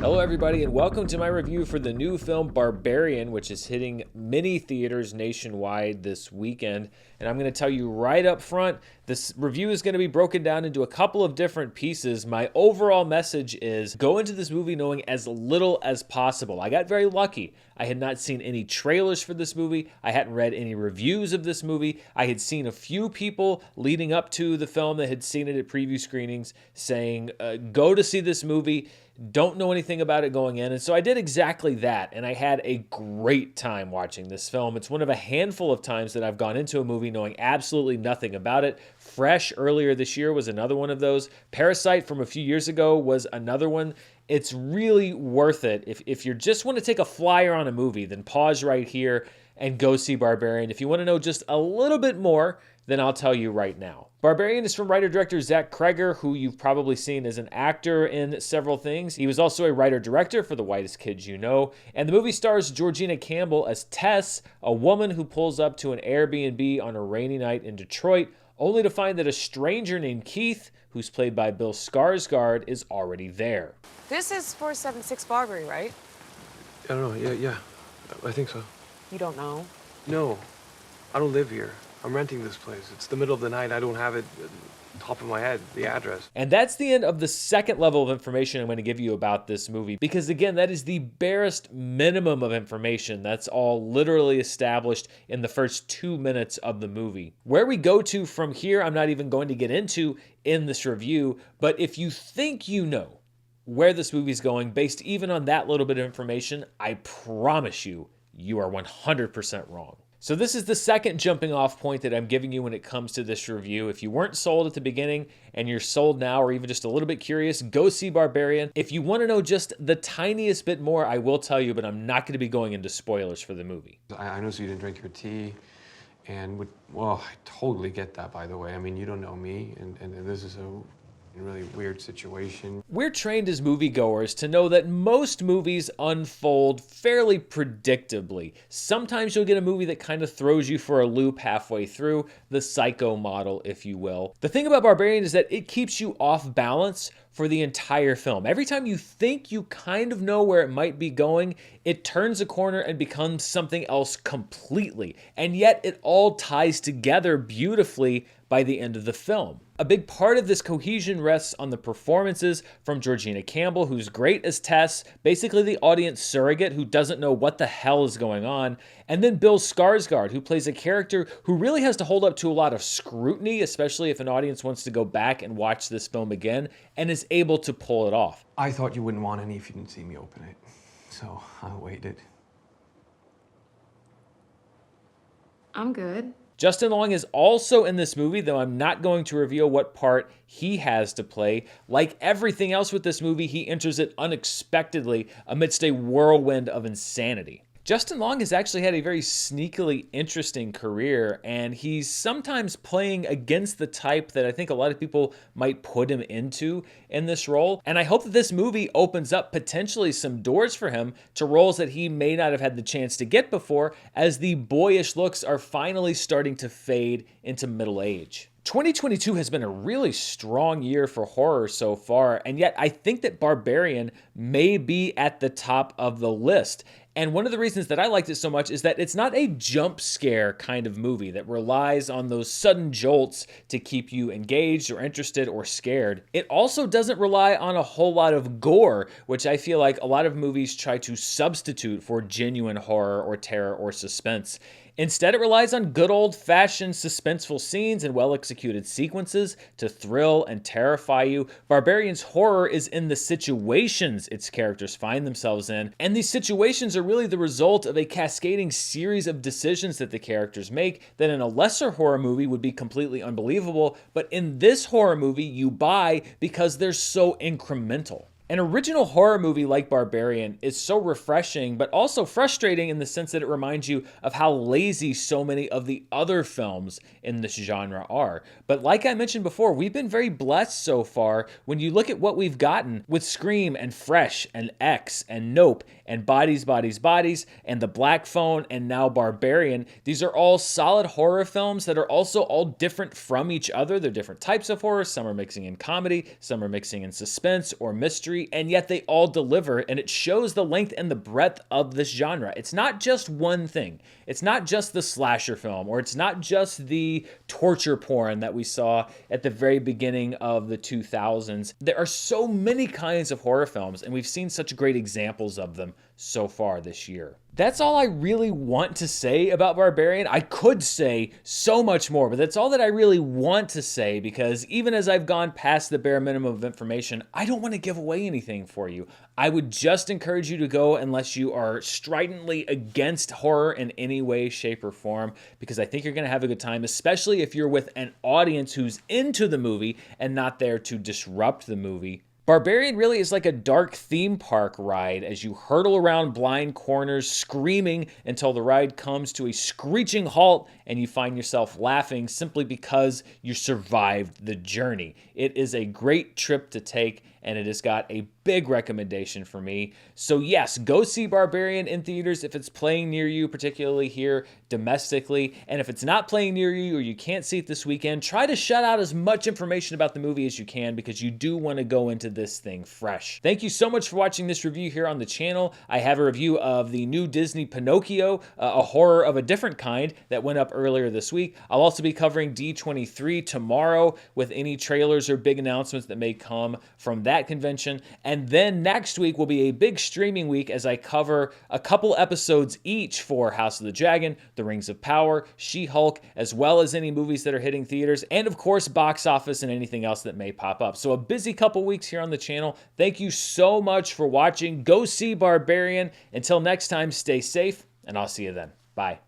Hello everybody and welcome to my review for the new film Barbarian, which is hitting many theaters nationwide this weekend. And I'm going to tell you right up front, this review is going to be broken down into a couple of different pieces. My overall message is go into this movie knowing as little as possible. I got very lucky. I had not seen any trailers for this movie. I hadn't read any reviews of this movie. I had seen a few people leading up to the film that had seen it at preview screenings saying, go to see this movie. Don't know anything about it going in. And so I did exactly that. And I had a great time watching this film. It's one of a handful of times that I've gone into a movie knowing absolutely nothing about it. Fresh earlier this year was another one of those. Parasite from a few years ago was another one. It's really worth it. If you just want to take a flyer on a movie, then pause right here and go see Barbarian. If you want to know just a little bit more, then I'll tell you right now. Barbarian is from writer-director Zach Cregger, who you've probably seen as an actor in several things. He was also a writer-director for The Whitest Kids You Know. And the movie stars Georgina Campbell as Tess, a woman who pulls up to an Airbnb on a rainy night in Detroit, only to find that a stranger named Keith, who's played by Bill Skarsgård, is already there. This is 476 Barbary, right? I don't know. Yeah. I think so. You don't know? No, I don't live here. I'm renting this place. It's the middle of the night. I don't have it top of my head, the address. And that's the end of the second level of information I'm going to give you about this movie. Because again, that is the barest minimum of information. That's all literally established in the first 2 minutes of the movie. Where we go to from here, I'm not even going to get into in this review. But if you think you know where this movie's going based even on that little bit of information, I promise you, you are 100% wrong. So this is the second jumping off point that I'm giving you when it comes to this review. If you weren't sold at the beginning and you're sold now or even just a little bit curious, go see Barbarian. If you want to know just the tiniest bit more, I will tell you, but I'm not going to be going into spoilers for the movie. I know so you didn't drink your tea, and well, I totally get that, by the way. I mean, you don't know me, and this is a really weird situation. We're trained as moviegoers to know that most movies unfold fairly predictably. Sometimes you'll get a movie that kind of throws you for a loop halfway through, the Psycho model, if you will. The thing about Barbarian is that it keeps you off balance for the entire film. Every time you think you kind of know where it might be going, it turns a corner and becomes something else completely. And yet it all ties together beautifully by the end of the film. A big part of this cohesion rests on the performances from Georgina Campbell, who's great as Tess, basically the audience surrogate who doesn't know what the hell is going on, and then Bill Skarsgård, who plays a character who really has to hold up to a lot of scrutiny, especially if an audience wants to go back and watch this film again, and is able to pull it off. I thought you wouldn't want any if you didn't see me open it, so I waited. I'm good. Justin Long is also in this movie, though I'm not going to reveal what part he has to play. Like everything else with this movie, he enters it unexpectedly amidst a whirlwind of insanity. Justin Long has actually had a very sneakily interesting career, and he's sometimes playing against the type that I think a lot of people might put him into in this role. And I hope that this movie opens up potentially some doors for him to roles that he may not have had the chance to get before, as the boyish looks are finally starting to fade into middle age. 2022 has been a really strong year for horror so far, and yet I think that Barbarian may be at the top of the list. And one of the reasons that I liked it so much is that it's not a jump scare kind of movie that relies on those sudden jolts to keep you engaged or interested or scared. It also doesn't rely on a whole lot of gore, which I feel like a lot of movies try to substitute for genuine horror or terror or suspense. Instead, it relies on good old-fashioned suspenseful scenes and well-executed sequences to thrill and terrify you. Barbarian's horror is in the situations its characters find themselves in, and these situations are really the result of a cascading series of decisions that the characters make that in a lesser horror movie would be completely unbelievable, but in this horror movie you buy because they're so incremental. An original horror movie like Barbarian is so refreshing, but also frustrating in the sense that it reminds you of how lazy so many of the other films in this genre are. But like I mentioned before, we've been very blessed so far when you look at what we've gotten with Scream and Fresh and X and Nope and Bodies, Bodies, Bodies and The Black Phone and now Barbarian. These are all solid horror films that are also all different from each other. They're different types of horror. Some are mixing in comedy, some are mixing in suspense or mystery, history, and yet they all deliver, and it shows the length and the breadth of this genre. It's not just one thing. It's not just the slasher film, or it's not just the torture porn that we saw at the very beginning of the 2000s. There are so many kinds of horror films, and we've seen such great examples of them so far this year. That's all I really want to say about Barbarian. I could say so much more, but that's all that I really want to say, because even as I've gone past the bare minimum of information, I don't want to give away anything for you. I would just encourage you to go unless you are stridently against horror in any way, shape, or form, because I think you're going to have a good time, especially if you're with an audience who's into the movie and not there to disrupt the movie. Barbarian really is like a dark theme park ride as you hurtle around blind corners screaming until the ride comes to a screeching halt and you find yourself laughing simply because you survived the journey. It is a great trip to take, and it has got a big recommendation for me. So yes, go see Barbarian in theaters if it's playing near you, particularly here domestically. And if it's not playing near you or you can't see it this weekend, try to shut out as much information about the movie as you can, because you do want to go into this thing fresh. Thank you so much for watching this review here on the channel. I have a review of the new Disney Pinocchio, a horror of a different kind that went up earlier this week. I'll also be covering D23 tomorrow with any trailers or big announcements that may come from that convention. And then next week will be a big streaming week as I cover a couple episodes each for House of the Dragon, The Rings of Power, She-Hulk, as well as any movies that are hitting theaters, and of course box office and anything else that may pop up. So a busy couple weeks here on the channel. Thank you so much for watching. Go see Barbarian. Until next time, stay safe, and I'll see you then. Bye.